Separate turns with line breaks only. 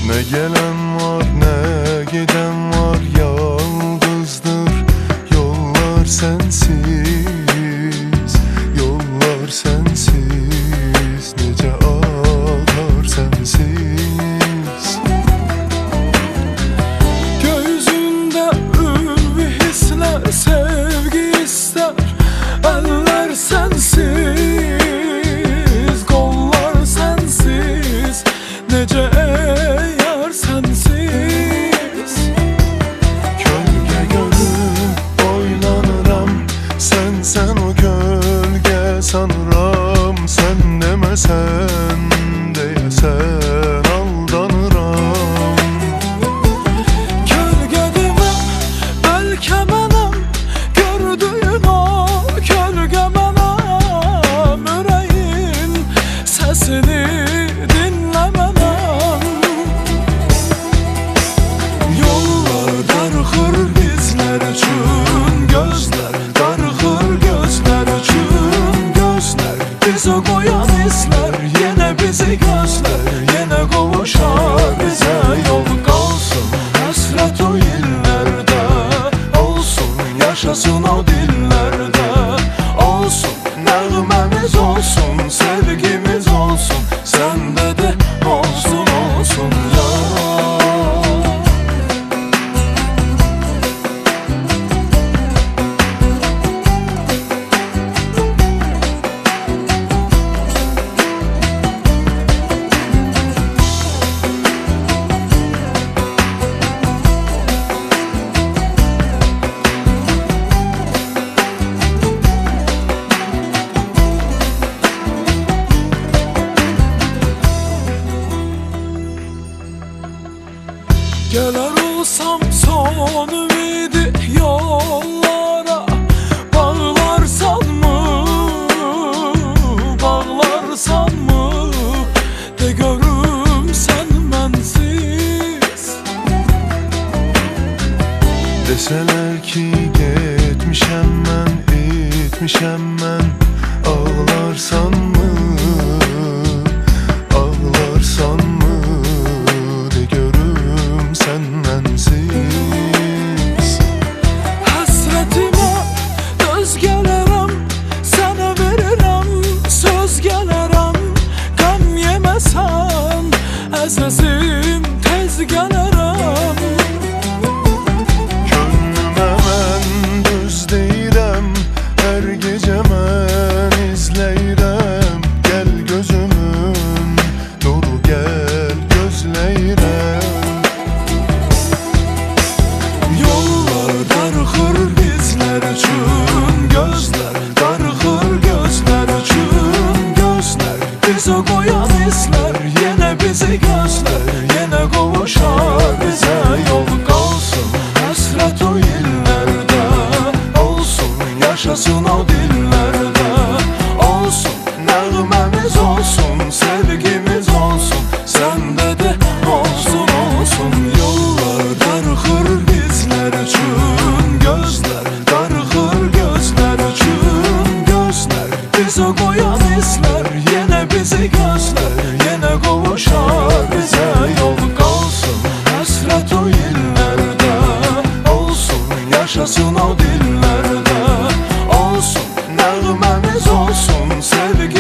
Ne gelen var ne giden var, yalnızdır yollar sensiz, yollar sensiz, nece ağlar sensiz.
Gözünde ülvi hisler, sevgi ister, eller sensiz, kollar sensiz, nece yar sensiz.
Gölge gönül oynanıram, sen o gölge sanıram. Sen demesen deyesen aldanıram.
Gölge demem, belki benim gördüğün o gölge benim. Yüreğin sesini dinlemem. Yollar darıxır bizler üçün, gözler darıxır gözler üçün. Gözler bize koyan hisler, yine bizi gözler, yine kavuşar bize yol. Kalsın hasret o illerde, olsun yaşasın o dillerde. Olsun nəğməmiz olsun, sevgimiz olsun, sende de olsun olsun ya. Gelir olsam son ümidi yollara, bağlarsan mı, bağlarsan mı, de görüm sen bensiz.
Deseler ki gitmişem ben, etmişem ben, ağlarsan mı, ağlarsan mı, de görüm sen bensiz.
Hasretime göz gələrəm, sənə verirəm, söz gələrəm. Qəm yeməsən, əzəzim tez gələrəm.
Könlüme ben düz deyirəm, her gece ben izleyirəm. Gel gözümün nuru gel gözleyirəm.
Yollar darıxır bizler üçün, gözler darıxır gözler üçün. Gözler bize koyan hisler, yine bizi gözler, yine kavuşar bize yol. Kalsın hasret o illerde, olsun yaşasın o dillerde. Olsun nəğməmiz olsun, sevgimiz olsun, sende de olsun olsun. Yollar darıxır bizler üçün, gözler darıxır gözler üçün. Gözler bize koyan hisler, yine bizi gözler, yine kavuşar bize yol. Kalsın hasret o illerde, olsun yaşasın o dillerde. Olsun nəğməmiz olsun, sevgi